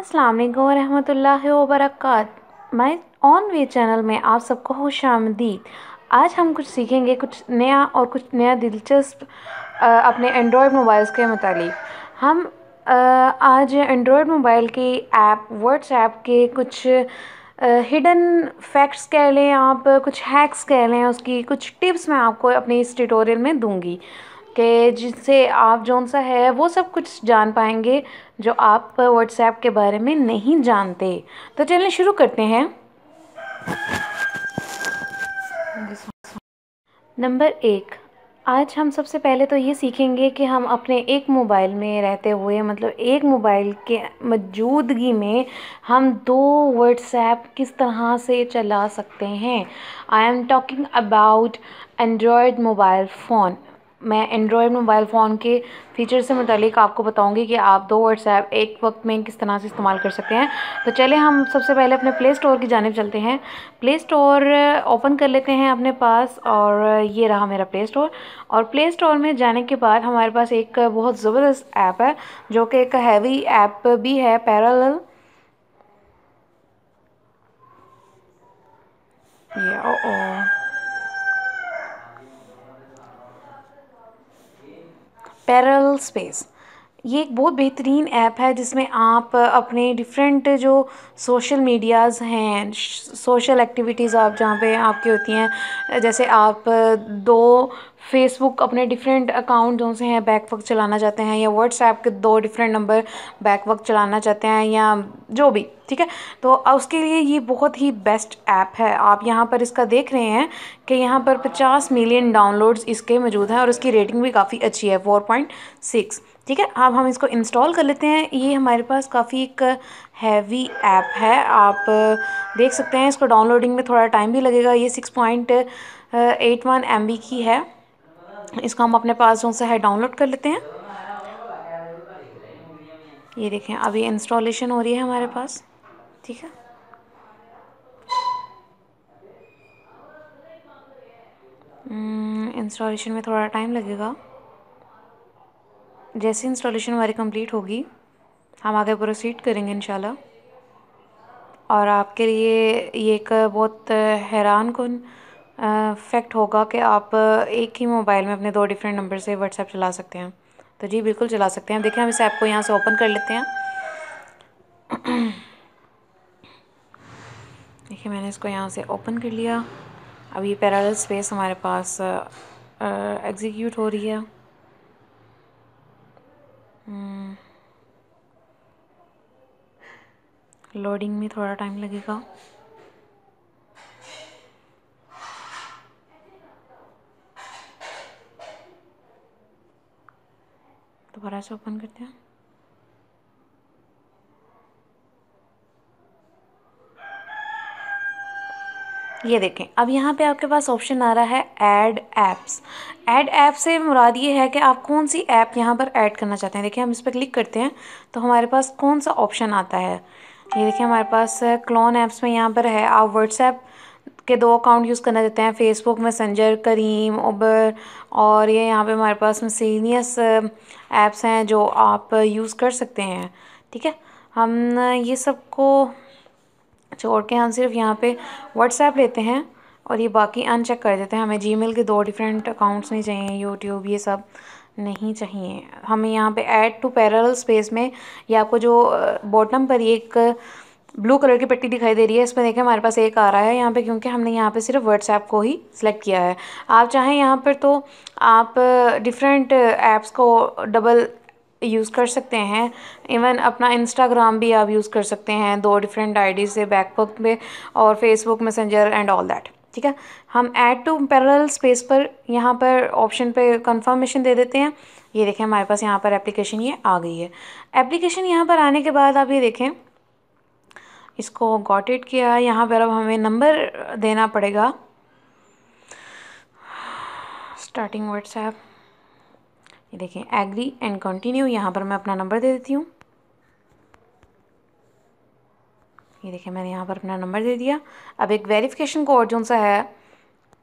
अस्सलाम वालेकुम रहमतुल्लाहि व बरकात। मैं ऑन वे चैनल में आप सबको खुशामदीद। आज हम कुछ सीखेंगे, कुछ नया और कुछ नया दिलचस्प अपने एंड्रॉयड मोबाइल्स के मुतालिक। हम आज एंड्रॉयड मोबाइल की ऐप व्हाट्सएप के कुछ हिडन फैक्ट्स कह लें, आप कुछ हैक्स कह लें, उसकी कुछ टिप्स मैं आपको अपने इस ट्यूटोरियल में दूंगी कि जिससे आप जौन सा है वो सब कुछ जान पाएंगे जो आप व्हाट्सएप के बारे में नहीं जानते। तो चलिए शुरू करते हैं। नंबर 1, आज हम सबसे पहले तो ये सीखेंगे कि हम अपने एक मोबाइल में रहते हुए, मतलब एक मोबाइल के मौजूदगी में हम दो व्हाट्सएप किस तरह से चला सकते हैं। I am talking about Android mobile phone. मैं एंड्रॉयड मोबाइल फ़ोन के फ़ीचर से मुतालिक आपको बताऊंगी कि आप दो व्हाट्सएप एक वक्त में किस तरह से इस्तेमाल कर सकते हैं। तो चले हम सबसे पहले अपने प्ले स्टोर की जानिब चलते हैं। प्ले स्टोर ओपन कर लेते हैं अपने पास, और ये रहा मेरा प्ले स्टोर। और प्ले स्टोर में जाने के बाद हमारे पास एक बहुत ज़बरदस्त ऐप है जो कि एक हैवी ऐप भी है, पैरेलल। पैरेलल स्पेस, ये एक बहुत बेहतरीन ऐप है जिसमें आप अपने डिफरेंट जो सोशल मीडियाज़ हैं, सोशल एक्टिविटीज़ आप जहाँ पे आपकी होती हैं, जैसे आप दो फेसबुक अपने डिफरेंट अकाउंट जो से हैं बैक वक्त चलाना चाहते हैं, या व्हाट्सएप के दो डिफरेंट नंबर बैक वक्त चलाना चाहते हैं, या जो भी, ठीक है। तो उसके लिए ये बहुत ही बेस्ट ऐप है। आप यहाँ पर इसका देख रहे हैं कि यहाँ पर 50 मिलियन डाउनलोड्स इसके मौजूद हैं और इसकी रेटिंग भी काफ़ी अच्छी है, 4.6। ठीक है, अब हम इसको इंस्टॉल कर लेते हैं। ये हमारे पास काफ़ी एक हैवी ऐप है, आप देख सकते हैं। इसको डाउनलोडिंग में थोड़ा टाइम भी लगेगा। ये 6.81 MB की है। इसको हम अपने पास जो सा है डाउनलोड कर लेते हैं। ये देखें, अभी इंस्टॉलेशन हो रही है हमारे पास, ठीक है। इंस्टॉलेशन में थोड़ा टाइम लगेगा। जैसे इंस्टॉलेशन हमारी कंप्लीट होगी हम आगे प्रोसीड करेंगे इंशाल्लाह। और आपके लिए ये एक बहुत हैरान कुन फैक्ट होगा कि आप एक ही मोबाइल में अपने दो डिफरेंट नंबर से व्हाट्सएप चला सकते हैं। तो जी बिल्कुल चला सकते हैं। देखिए, हम इस ऐप को यहाँ से ओपन कर लेते हैं। देखिए, मैंने इसको यहाँ से ओपन कर लिया। अब ये पैरेलल स्पेस हमारे पास एग्जीक्यूट हो रही है। लोडिंग में थोड़ा टाइम लगेगा। दोबारा से ओपन करते हैं। ये देखें, अब यहाँ पे आपके पास ऑप्शन आ रहा है ऐड ऐप्स। ऐड ऐप से मुराद ये है कि आप कौन सी ऐप यहाँ पर ऐड करना चाहते हैं। देखिए, हम इस पर क्लिक करते हैं तो हमारे पास कौन सा ऑप्शन आता है। ये देखिए, हमारे पास क्लोन ऐप्स में यहाँ पर है। आप व्हाट्सएप के दो अकाउंट यूज़ करना चाहते हैं, फेसबुक मैसेंजर, करीम, उबर, और ये यहाँ पे हमारे पास मिसलेनियस ऐप्स हैं जो आप यूज़ कर सकते हैं। ठीक है, हम ये सबको छोड़ के हम सिर्फ यहाँ पे व्हाट्सएप लेते हैं और ये बाकी अनचेक कर देते हैं। हमें जीमेल के दो डिफरेंट अकाउंट्स नहीं चाहिए, यूट्यूब, ये सब नहीं चाहिए। हमें यहाँ पे ऐड टू पैरेलल स्पेस में, ये आपको जो बॉटम पर एक ब्लू कलर की पट्टी दिखाई दे रही है, इसमें देखें हमारे पास एक आ रहा है यहाँ पे, क्योंकि हमने यहाँ पे सिर्फ व्हाट्सएप को ही सिलेक्ट किया है। आप चाहें यहाँ पर तो आप डिफरेंट ऐप्स को डबल यूज़ कर सकते हैं। इवन अपना इंस्टाग्राम भी आप यूज़ कर सकते हैं दो डिफरेंट आईडी से बैकअप में, और Facebook messenger and all that. ठीक है, हम ऐड टू पैरेलल स्पेस पर यहाँ पर ऑप्शन पे कंफर्मेशन दे देते हैं। ये देखें, हमारे पास यहाँ पर एप्लीकेशन ये आ गई है। एप्लीकेशन यहाँ पर आने के बाद आप ये देखें, इसको गॉट इट किया। यहाँ पर अब हमें नंबर देना पड़ेगा। स्टार्टिंग व्हाट्सएप, ये देखें, एग्री एंड कंटिन्यू। यहाँ पर मैं अपना नंबर दे देती हूँ। ये देखिए, मैंने यहाँ पर अपना नंबर दे दिया। अब एक वेरिफिकेशन कोड जो सा है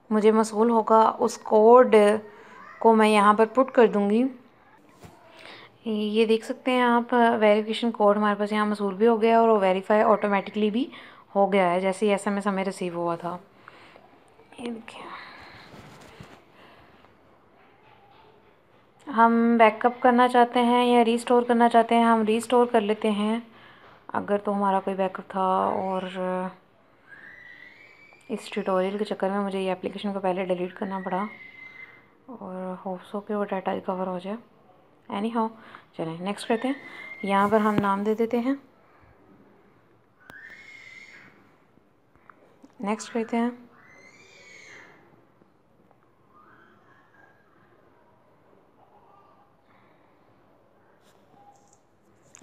मुझे मसूल होगा, उस कोड को मैं यहाँ पर पुट कर दूँगी। ये देख सकते हैं आप, वेरिफिकेशन कोड हमारे पास यहाँ मसूल भी हो गया और वो वेरीफाई ऑटोमेटिकली भी हो गया है जैसे ही SMS हमें रिसीव हुआ था। ये देखिए, हम बैकअप करना चाहते हैं या रीस्टोर करना चाहते हैं, हम रीस्टोर कर लेते हैं अगर तो हमारा कोई बैकअप था। और इस ट्यूटोरियल के चक्कर में मुझे ये एप्लीकेशन को पहले डिलीट करना पड़ा और होप्स हो के वो डाटा रिकवर हो जाए। एनी हाउ, चलें नेक्स्ट करते हैं। यहाँ पर हम नाम दे देते हैं, नेक्स्ट करते हैं।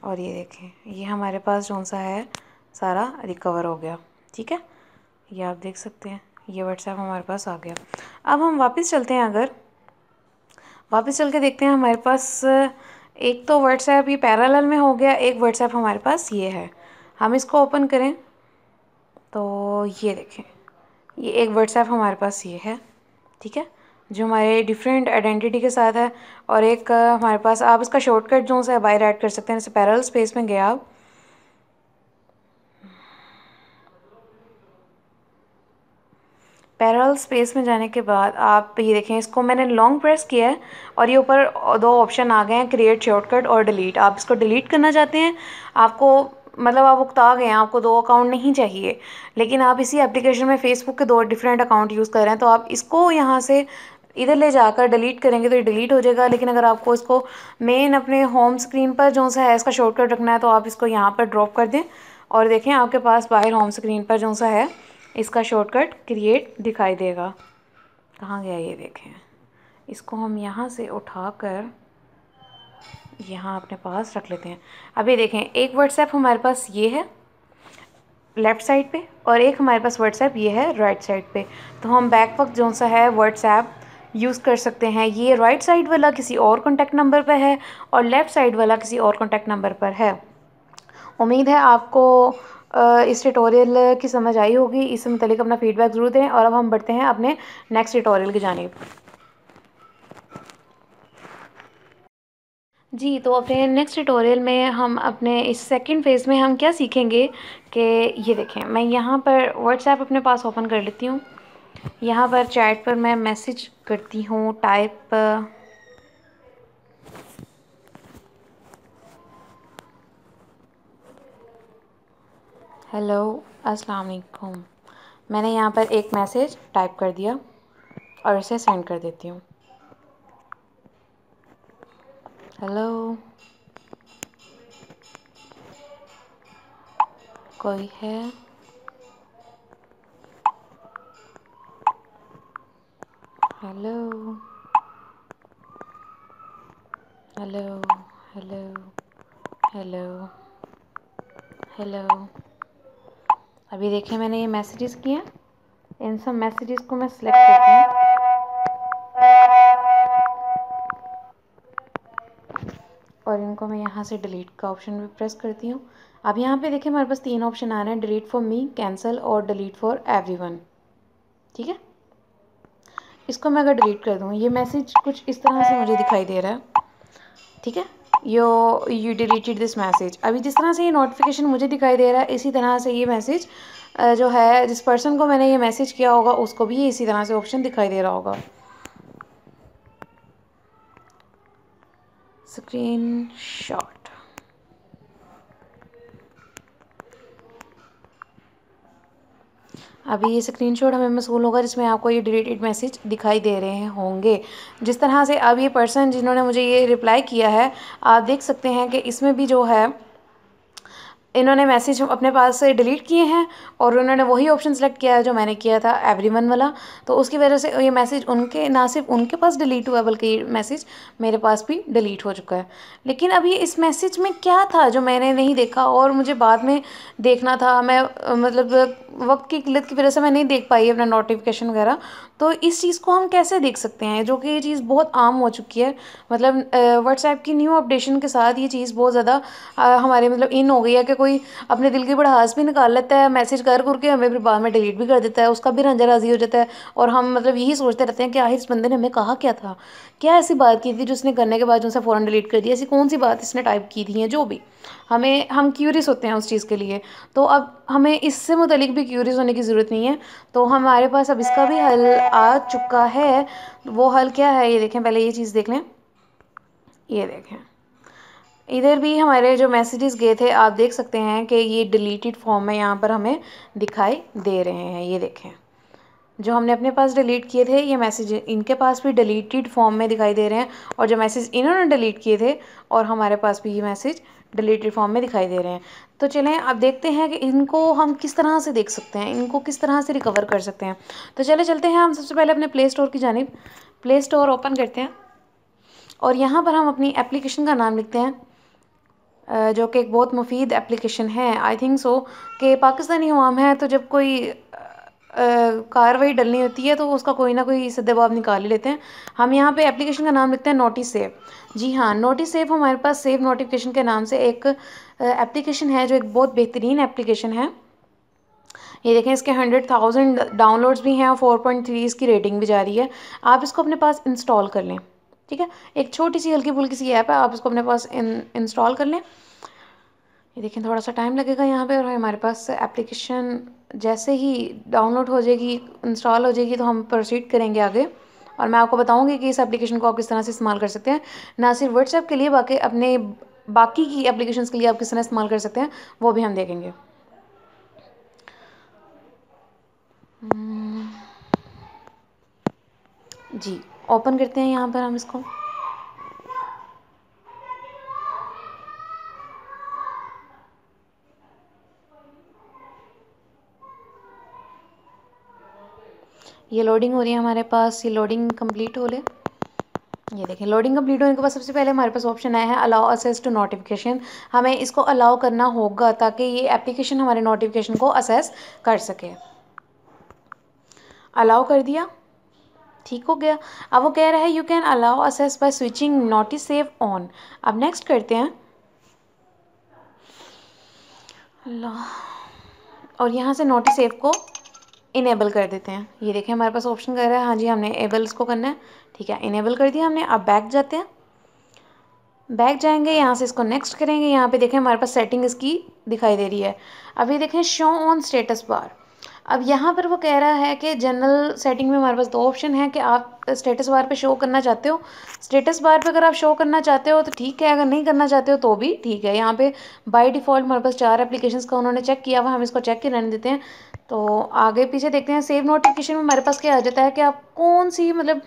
और ये देखें, ये हमारे पास जो सा है सारा रिकवर हो गया। ठीक है, ये आप देख सकते हैं, ये व्हाट्सएप हमारे पास आ गया। अब हम वापस चलते हैं, अगर वापस चल के देखते हैं हमारे पास एक तो व्हाट्सएप ये पैरेलल में हो गया, एक व्हाट्सएप हमारे पास ये है। हम इसको ओपन करें तो ये देखें, ये एक व्हाट्सएप हमारे पास ये है। ठीक है, जो हमारे डिफरेंट आइडेंटिटी के साथ है। और एक हमारे पास, आप इसका शॉर्टकट जो है बाहर ऐड कर सकते हैं। जैसे पैरेलल स्पेस में गया, आप पैरेलल स्पेस में जाने के बाद आप ये देखें, इसको मैंने लॉन्ग प्रेस किया है और ये ऊपर दो ऑप्शन आ गए हैं, क्रिएट शॉर्टकट और डिलीट। आप इसको डिलीट करना चाहते हैं, आपको मतलब आप उकता गए हैं, आपको दो अकाउंट नहीं चाहिए, लेकिन आप इसी एप्लीकेशन में फेसबुक के दो डिफरेंट अकाउंट यूज़ कर रहे हैं, तो आप इसको यहाँ से इधर ले जाकर डिलीट करेंगे तो ये डिलीट हो जाएगा। लेकिन अगर आपको इसको मेन अपने होम स्क्रीन पर जो सा है इसका शॉर्टकट रखना है, तो आप इसको यहाँ पर ड्रॉप कर दें और देखें आपके पास बाहर होम स्क्रीन पर जो सा है इसका शॉर्टकट क्रिएट दिखाई देगा। कहाँ गया ये देखें, इसको हम यहाँ से उठाकर यहाँ अपने पास रख लेते हैं। अब ये देखें, एक व्हाट्सएप हमारे पास ये है लेफ़्ट साइड पे और एक हमारे पास व्हाट्सएप ये है राइट साइड पे। तो हम बैक वक्त जो सा है व्हाट्सएप यूज़ कर सकते हैं। ये राइट साइड वाला किसी और कॉन्टैक्ट नंबर पर है और लेफ़्ट साइड वाला किसी और कॉन्टैक्ट नंबर पर है। उम्मीद है आपको इस ट्यूटोरियल की समझ आई होगी। इस मतलब अपना फीडबैक ज़रूर दें। और अब हम बढ़ते हैं अपने नेक्स्ट ट्यूटोरियल की जानिब। जी, तो अपने नेक्स्ट ट्यूटोरियल में हम अपने इस सेकंड फेज़ में हम क्या सीखेंगे कि ये देखें, मैं यहाँ पर व्हाट्सएप अपने पास ओपन कर लेती हूँ। यहाँ पर चैट पर मैं मैसेज करती हूँ टाइप, हेलो अस्सलाम वालेकुम। मैंने यहाँ पर एक मैसेज टाइप कर दिया और इसे सेंड कर देती हूँ। हेलो, कोई है? Hello hello hello hello hello. अभी देखें, मैंने ये मैसेजेस किए हैं, इन सब मैसेजेस को मैं सिलेक्ट करती हूँ और इनको मैं यहाँ से डिलीट का ऑप्शन भी प्रेस करती हूँ। अब यहाँ पे देखें, हमारे पास तीन ऑप्शन आ रहे हैं, डिलीट फॉर मी, कैंसिल और डिलीट फॉर एवरीवन। ठीक है, इसको मैं अगर डिलीट कर दूँ, ये मैसेज कुछ इस तरह से मुझे दिखाई दे रहा है। ठीक है, यू डिलीटेड दिस मैसेज। अभी जिस तरह से ये नोटिफिकेशन मुझे दिखाई दे रहा है, इसी तरह से ये मैसेज जो है जिस पर्सन को मैंने ये मैसेज किया होगा उसको भी इसी तरह से ऑप्शन दिखाई दे रहा होगा। Screen shot. अभी ये स्क्रीनशॉट हमें मसूल होगा जिसमें आपको ये डिलीटेड मैसेज दिखाई दे रहे होंगे। जिस तरह से अब ये पर्सन जिन्होंने मुझे ये रिप्लाई किया है, आप देख सकते हैं कि इसमें भी जो है इन्होंने मैसेज अपने पास से डिलीट किए हैं और उन्होंने वही ऑप्शन सेलेक्ट किया है जो मैंने किया था, एवरीवन वाला। तो उसकी वजह से ये मैसेज उनके ना सिर्फ उनके पास डिलीट हुआ बल्कि ये मैसेज मेरे पास भी डिलीट हो चुका है। लेकिन अभी इस मैसेज में क्या था जो मैंने नहीं देखा और मुझे बाद में देखना था, मैं मतलब वक्त की किल्लत की वजह से मैं नहीं देख पाई अपना नोटिफिकेशन वगैरह। तो इस चीज़ को हम कैसे देख सकते हैं, जो कि ये चीज़ बहुत आम हो चुकी है। मतलब व्हाट्सएप की न्यू अपडेशन के साथ ये चीज़ बहुत ज़्यादा हमारे मतलब इन हो गई है कि कोई अपने दिल की भड़ास भी निकाल लेता है, मैसेज कर करके हमें फिर बाद में डिलीट भी कर देता है, उसका भी रंजा राजी हो जाता है। और हम मतलब यही सोचते रहते हैं कि आखिर इस बंदे ने हमें कहा क्या था, क्या ऐसी बात की थी जो उसने करने के बाद उनसे फ़ौरन डिलीट कर दिया, ऐसी कौन सी बात इसने टाइप की थी, जो भी हम क्यूरियस होते हैं उस चीज़ के लिए। तो अब हमें इससे मुतलिक भी क्यूरियस होने की ज़रूरत नहीं है। तो हमारे पास अब इसका भी हल आ चुका है। वो हल क्या है ये देखें, पहले ये चीज़ देख लें। ये देखें, इधर भी हमारे जो मैसेजेस गए थे आप देख सकते हैं कि ये डिलीटेड फॉर्म में यहाँ पर हमें दिखाई दे रहे हैं। ये देखें, जो हमने अपने पास डिलीट किए थे ये मैसेज इनके पास भी डिलीटेड फॉर्म में दिखाई दे रहे हैं, और जो मैसेज इन्होंने डिलीट किए थे और हमारे पास भी ये मैसेज डिलीटेड फॉर्म में दिखाई दे रहे हैं। तो चलें अब देखते हैं कि इनको हम किस तरह से देख सकते हैं, इनको किस तरह से रिकवर कर सकते हैं। तो चले चलते हैं हम सबसे पहले अपने प्ले स्टोर की जानिब। प्ले स्टोर ओपन करते हैं और यहाँ पर हम अपनी एप्लीकेशन का नाम लिखते हैं, जो कि एक बहुत मुफीद एप्लीकेशन है। आई थिंक सो कि पाकिस्तानी अवाम है तो जब कोई कार्रवाई डलनी होती है तो उसका कोई ना कोई सद्देबाब निकाल ही लेते हैं। हम यहाँ पे एप्लीकेशन का नाम लिखते हैं नोटिस सेव। जी हाँ, नोटिस सेव हमारे पास सेव नोटिफिकेशन के नाम से एक एप्लीकेशन है जो एक बहुत बेहतरीन एप्लीकेशन है। ये देखें, इसके 100,000 डाउनलोड्स भी हैं और 4.3 इसकी रेटिंग भी जा रही है। आप इसको अपने पास इंस्टॉल कर लें, ठीक है। एक छोटी सी हल्की फुल्की सी ऐप है, आप इसको अपने पास इंस्टॉल कर लें। ये देखें, थोड़ा सा टाइम लगेगा यहाँ पे, और हमारे पास एप्लीकेशन जैसे ही डाउनलोड हो जाएगी, इंस्टॉल हो जाएगी, तो हम प्रोसीड करेंगे आगे। और मैं आपको बताऊंगी कि इस एप्लीकेशन को आप किस तरह से इस्तेमाल कर सकते हैं, ना सिर्फ व्हाट्सएप के लिए, बाकी की एप्लीकेशंस के लिए आप किस तरह इस्तेमाल कर सकते हैं वो भी हम देखेंगे। जी, ओपन करते हैं यहाँ पर हम इसको। ये लोडिंग हो रही है हमारे पास, ये लोडिंग कंप्लीट हो ले। ये देखें, लोडिंग कंप्लीट होने के बाद सबसे पहले हमारे पास ऑप्शन आया है अलाउ असेस टू नोटिफिकेशन। हमें इसको अलाउ करना होगा ताकि ये एप्लीकेशन हमारे नोटिफिकेशन को असेस कर सके। अलाउ कर दिया, ठीक हो गया। अब वो कह रहा है you can allow access by switching notice save on. अब नेक्स्ट करते हैं अल्लाह, और यहाँ से नोटिस सेव को इनेबल कर देते हैं। ये देखें, हमारे पास ऑप्शन कर रहा है, हाँ जी हमने एबल इसको करना है, ठीक है, इनेबल कर दिया हमने। अब बैक जाते हैं, बैक जाएंगे, यहाँ से इसको नेक्स्ट करेंगे। यहाँ पे देखें हमारे पास सेटिंग इसकी दिखाई दे रही है। अब ये देखें शो ऑन स्टेटस बार। अब यहाँ पर वो कह रहा है कि जनरल सेटिंग में हमारे पास दो ऑप्शन है कि आप स्टेटस बार पे शो करना चाहते हो। स्टेटस बार पे अगर आप शो करना चाहते हो तो ठीक है, अगर नहीं करना चाहते हो तो भी ठीक है। यहाँ पे बाय डिफ़ॉल्ट हमारे पास 4 एप्लीकेशंस का उन्होंने चेक किया हुआ, हम इसको चेक ही रहने देते हैं। तो आगे पीछे देखते हैं। सेव नोटिफिकेशन में हमारे पास क्या आ जाता है कि आप कौन सी मतलब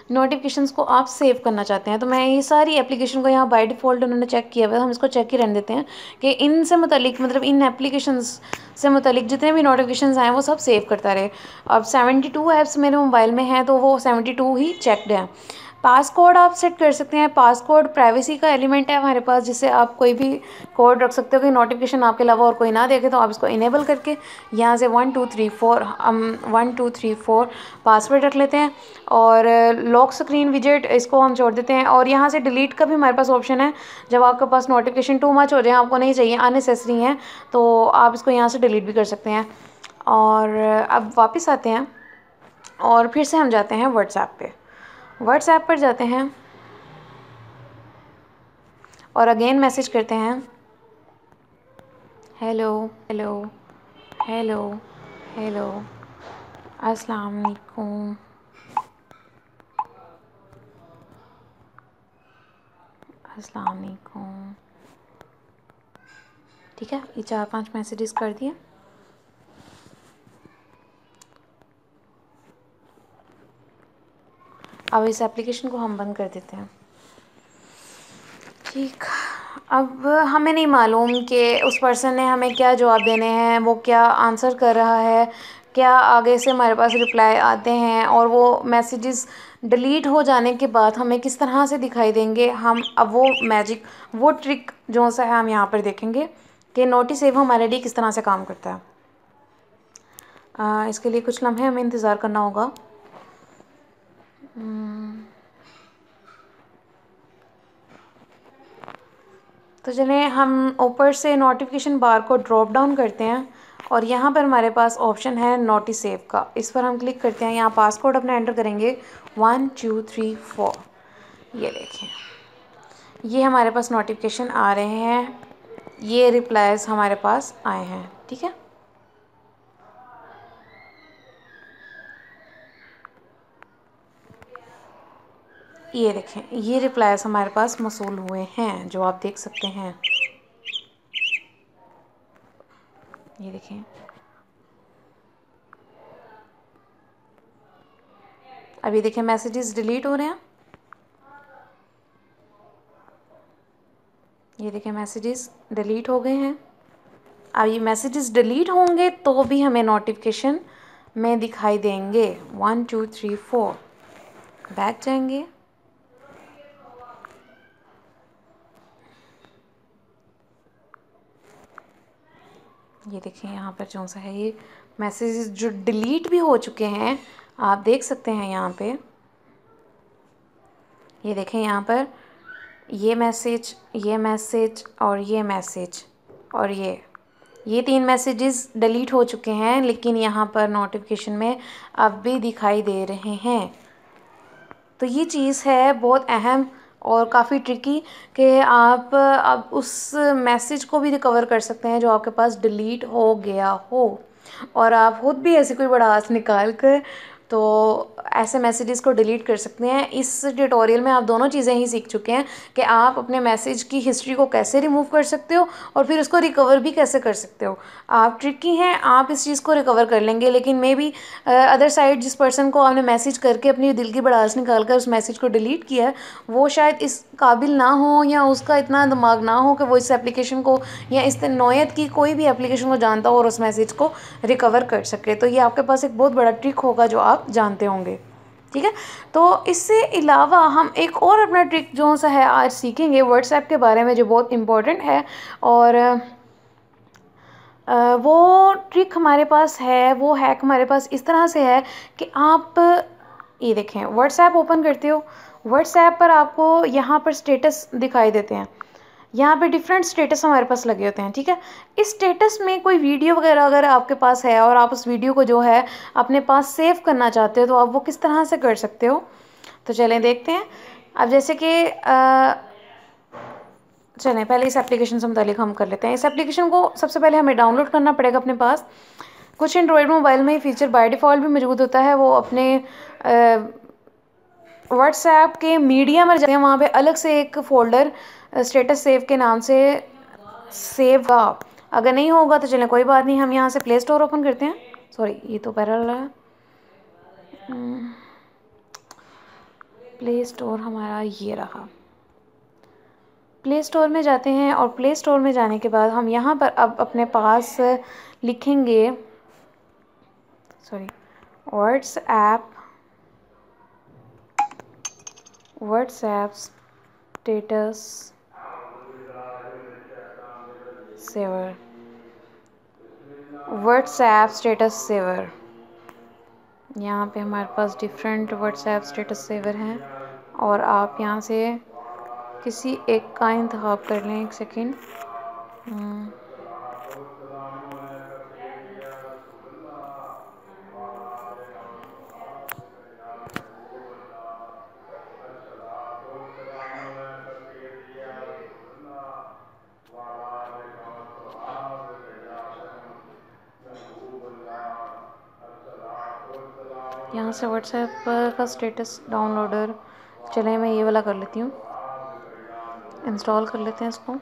नोटिफिकेशंस को आप सेव करना चाहते हैं। तो मैं ये सारी एप्लीकेशन को यहाँ बाय डिफ़ॉल्ट उन्होंने चेक किया हुआ है, हम इसको चेक ही रहने देते हैं कि इनसे मुतलिक मतलब इन एप्लीकेशंस से मुतलिक जितने भी नोटिफिकेशंस आए वो सब सेव करता रहे। अब 72 ऐप्स मेरे मोबाइल में हैं तो वो 72 ही चेकड हैं। पासकोड आप सेट कर सकते हैं। पासकोड प्राइवेसी का एलिमेंट है हमारे पास, जिससे आप कोई भी कोड रख सकते हो कि नोटिफिकेशन आपके अलावा और कोई ना देखे। तो आप इसको इनेबल करके यहाँ से 1 2 3 4 हम 1 2 3 4 पासवर्ड रख लेते हैं, और लॉक स्क्रीन विजेट इसको हम छोड़ देते हैं। और यहाँ से डिलीट का भी हमारे पास ऑप्शन है। जब आपके पास नोटिफिकेशन टू मच हो जाए, आपको नहीं चाहिए, अननेसेसरी हैं, तो आप इसको यहाँ से डिलीट भी कर सकते हैं। और अब वापस आते हैं और फिर से हम जाते हैं व्हाट्सएप पे। व्हाट्सएप पर जाते हैं और अगेन मैसेज करते हैं हेलो हेलो हेलो हेलो अस्सलाम वालेकुम, अस्सलाम वालेकुम। ठीक है, ये 4-5 मैसेजेस कर दिए। अब इस एप्लीकेशन को हम बंद कर देते हैं। ठीक, अब हमें नहीं मालूम कि उस पर्सन ने हमें क्या जवाब देने हैं, वो क्या आंसर कर रहा है, क्या आगे से हमारे पास रिप्लाई आते हैं, और वो मैसेजेस डिलीट हो जाने के बाद हमें किस तरह से दिखाई देंगे। हम अब वो मैजिक, वो ट्रिक जो सा है हम यहाँ पर देखेंगे कि नोटिस सेव हमारे लिए किस तरह से काम करता है। इसके लिए कुछ लम्हे हमें इंतज़ार करना होगा। तो चलिए हम ऊपर से नोटिफिकेशन बार को ड्रॉप डाउन करते हैं और यहाँ पर हमारे पास ऑप्शन है नोटी सेव का, इस पर हम क्लिक करते हैं। यहाँ पासकोड अपना एंटर करेंगे 1 2 3 4। ये देखें, ये हमारे पास नोटिफिकेशन आ रहे हैं, ये रिप्लाईज हमारे पास आए हैं। ठीक है, ये देखें, ये रिप्लाईज हमारे पास मौसूल हुए हैं, जो आप देख सकते हैं। ये देखें, अभी देखें मैसेजेस डिलीट हो रहे हैं। ये देखें मैसेजेस डिलीट हो गए हैं। अब ये मैसेजेस डिलीट होंगे तो भी हमें नोटिफिकेशन में दिखाई देंगे। 1 2 3 4 बैक जाएंगे। ये देखिए यहाँ पर जो सा है, ये मैसेजेस जो डिलीट भी हो चुके हैं आप देख सकते हैं यहाँ पे। ये देखें यहाँ पर ये मैसेज और ये मैसेज और ये 3 मैसेजेस डिलीट हो चुके हैं, लेकिन यहाँ पर नोटिफिकेशन में अब भी दिखाई दे रहे हैं। तो ये चीज़ है बहुत अहम और काफ़ी ट्रिकी कि आप अब उस मैसेज को भी रिकवर कर सकते हैं जो आपके पास डिलीट हो गया हो, और आप खुद भी ऐसे कोई भड़ास निकाल कर तो ऐसे मैसेजेस को डिलीट कर सकते हैं। इस ट्यूटोरियल में आप दोनों चीज़ें ही सीख चुके हैं कि आप अपने मैसेज की हिस्ट्री को कैसे रिमूव कर सकते हो और फिर उसको रिकवर भी कैसे कर सकते हो। आप ट्रिकी हैं, आप इस चीज़ को रिकवर कर लेंगे, लेकिन मे बी अदर साइड जिस पर्सन को आपने मैसेज करके अपनी दिल की भड़ास निकाल कर उस मैसेज को डिलीट किया है, वो शायद इस काबिल ना हो या उसका इतना दिमाग ना हो कि वो इस एप्लीकेशन को या इस नौयत की कोई भी एप्लीकेशन को जानता हो और उस मैसेज को रिकवर कर सके। तो ये आपके पास एक बहुत बड़ा ट्रिक होगा जो आप जानते होंगे। ठीक है, तो इससे अलावा हम एक और अपना ट्रिक जो सा है आज सीखेंगे व्हाट्सएप के बारे में, जो बहुत इम्पोर्टेंट है। और वो ट्रिक हमारे पास है, वो हैक हमारे पास इस तरह से है कि आप ये देखें, व्हाट्सएप ओपन करते हो, व्हाट्सएप पर आपको यहाँ पर स्टेटस दिखाई देते हैं। यहाँ पे डिफरेंट स्टेटस हमारे पास लगे होते हैं। ठीक है, इस स्टेटस में कोई वीडियो वगैरह अगर आपके पास है और आप उस वीडियो को जो है अपने पास सेव करना चाहते हो, तो आप वो किस तरह से कर सकते हो। तो चलें देखते हैं। अब जैसे कि चलें पहले इस एप्लीकेशन से मुतालिक हम कर लेते हैं। इस एप्लीकेशन को सबसे पहले हमें डाउनलोड करना पड़ेगा अपने पास। कुछ एंड्रॉयड मोबाइल में ही फीचर बाय डिफ़ॉल्ट भी मौजूद होता है, वो अपने व्हाट्सएप के मीडिया में जाते हैं, वहाँ पे अलग से एक फ़ोल्डर स्टेटस सेव के नाम से सेव का, अगर नहीं होगा तो चलें कोई बात नहीं, हम यहाँ से प्ले स्टोर ओपन करते हैं। सॉरी, ये तो पैरल है, प्ले स्टोर हमारा ये रहा। प्ले स्टोर में जाते हैं और प्ले स्टोर में जाने के बाद हम यहाँ पर अब अपने पास लिखेंगे, sorry, WhatsApp status saver, WhatsApp status saver. यहाँ पे हमारे पास डिफरेंट व्हाट्सएप स्टेटस सेवर हैं और आप यहाँ से किसी एक का इंतखाब कर लें। एक सेकेंड, यहाँ से व्हाट्सएप का स्टेटस डाउनलोडर, चलें मैं ये वाला कर लेती हूँ, इंस्टॉल कर लेते हैं इसको।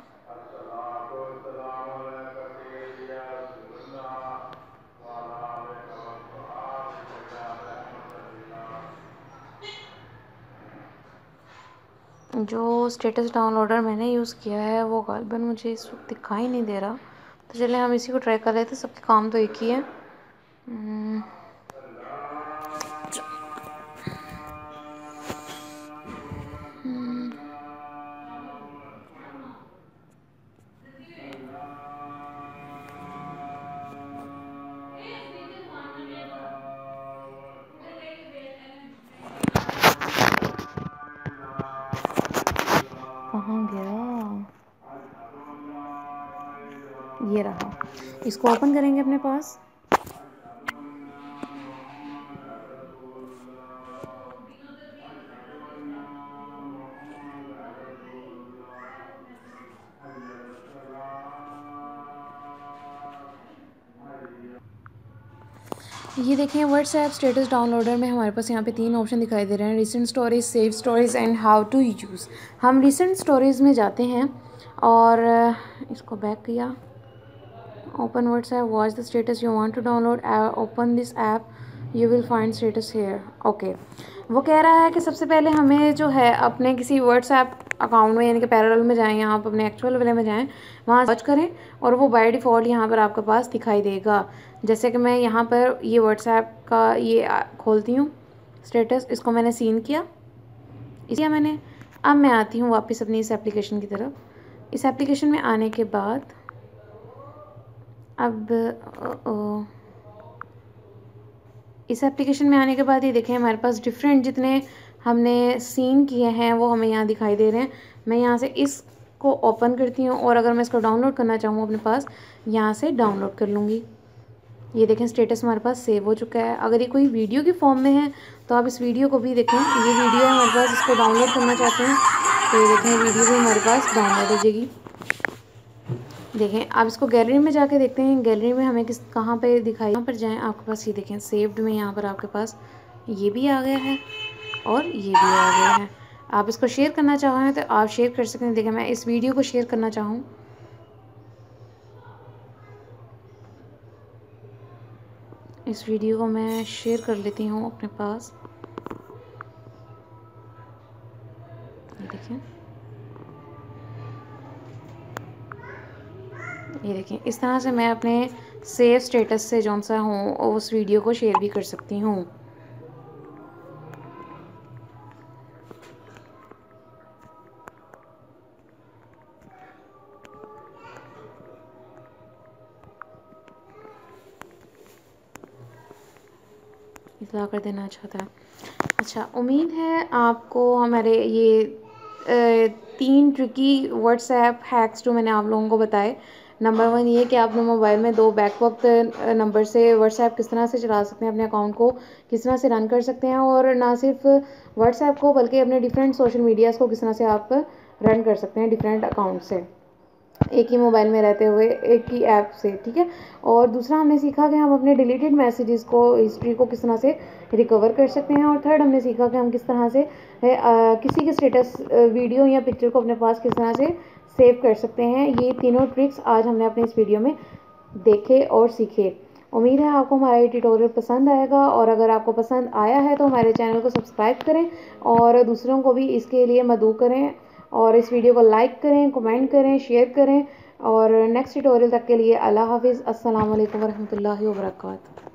जो स्टेटस डाउनलोडर मैंने यूज़ किया है वो गालिबन मुझे इस वक्त दिखाई नहीं दे रहा, तो चलिए हम इसी को ट्राई कर लेते हैं, सबके काम तो एक ही है। कहाँ गया? ये रहा, इसको ओपन करेंगे अपने पास। ये देखें व्हाट्सएप स्टेटस डाउनलोडर में हमारे पास यहाँ पे 3 ऑप्शन दिखाई दे रहे हैं, recent storage, save storage and how to use. हम रिसेंट स्टोरेज में जाते हैं और इसको बैक किया, open WhatsApp, watch the status you want to download, open this app, you will find status here. Okay, वो कह रहा है कि सबसे पहले हमें जो है अपने किसी व्हाट्सएप अकाउंट में यानी कि पैरेलल में जाएं, यहाँ आप अपने एक्चुअल वाले में जाएं, वहाँ सर्च करें और वो बाय डिफ़ॉल्ट यहाँ पर आपके पास दिखाई देगा। जैसे कि मैं यहाँ पर ये व्हाट्सएप का ये खोलती हूँ स्टेटस, इसको मैंने सीन किया, इसलिए मैंने, अब मैं आती हूँ वापस अपनी इस एप्लीकेशन की तरफ। इस एप्लीकेशन में आने के बाद अब इस एप्लीकेशन में आने के बाद ये देखें हमारे पास डिफरेंट जितने हमने सीन किए हैं वो हमें यहाँ दिखाई दे रहे हैं। मैं यहाँ से इसको ओपन करती हूँ और अगर मैं इसको डाउनलोड करना चाहूँ अपने पास, यहाँ से डाउनलोड कर लूँगी। ये देखें स्टेटस हमारे पास सेव हो चुका है। अगर ये कोई वीडियो की फॉर्म में है तो आप इस वीडियो को भी देखें, ये वीडियो है हमारे पास, इसको डाउनलोड करना चाहते हैं तो ये देखें वीडियो भी हमारे पास डाउनलोड हो जाएगी। देखें आप इसको गैलरी में जाके देखते हैं, गैलरी में हमें किस कहाँ पे दिखाई, यहाँ पर जाएं, आपके पास ये देखें सेव्ड में यहाँ पर आपके पास ये भी आ गया है और ये भी आ गया है। आप इसको शेयर करना चाहें तो आप शेयर कर सकते हैं। देखें मैं इस वीडियो को शेयर करना चाहूँ, इस वीडियो को मैं शेयर कर लेती हूँ अपने पास। ये देखें, ये देखें इस तरह से मैं अपने सेव स्टेटस से जौन सा हूँ उस वीडियो को शेयर भी कर सकती हूँ। इतना कर देना चाहता है। अच्छा, उम्मीद है आपको हमारे ये 3 ट्रिकी व्हाट्सएप हैक्स जो मैंने आप लोगों को बताए। नंबर 1 ये कि आपने मोबाइल में 2 बैक वक्त नंबर से व्हाट्सएप किस तरह से चला सकते हैं, अपने अकाउंट को किस तरह से रन कर सकते हैं, और ना सिर्फ व्हाट्सएप को बल्कि अपने डिफरेंट सोशल मीडियाज़ को किस तरह से आप रन कर सकते हैं डिफरेंट अकाउंट से, एक ही मोबाइल में रहते हुए एक ही ऐप से। ठीक है, और दूसरा हमने सीखा कि हम अपने डिलीटेड मैसेजेस को, हिस्ट्री को किस तरह से रिकवर कर सकते हैं, और थर्ड हमने सीखा कि हम किस तरह से किसी के स्टेटस वीडियो या पिक्चर को अपने पास किस तरह से सेव कर सकते हैं। ये तीनों ट्रिक्स आज हमने अपने इस वीडियो में देखे और सीखे। उम्मीद है आपको हमारा ये ट्यूटोरियल पसंद आएगा, और अगर आपको पसंद आया है तो हमारे चैनल को सब्सक्राइब करें और दूसरों को भी इसके लिए मदऊ करें, और इस वीडियो को लाइक करें, कमेंट करें, शेयर करें। और नेक्स्ट ट्यूटोरियल तक के लिए अल्लाह हाफिज़, अस्सलाम वालेकुम वरहमतुल्लाहि वबरकातुहू।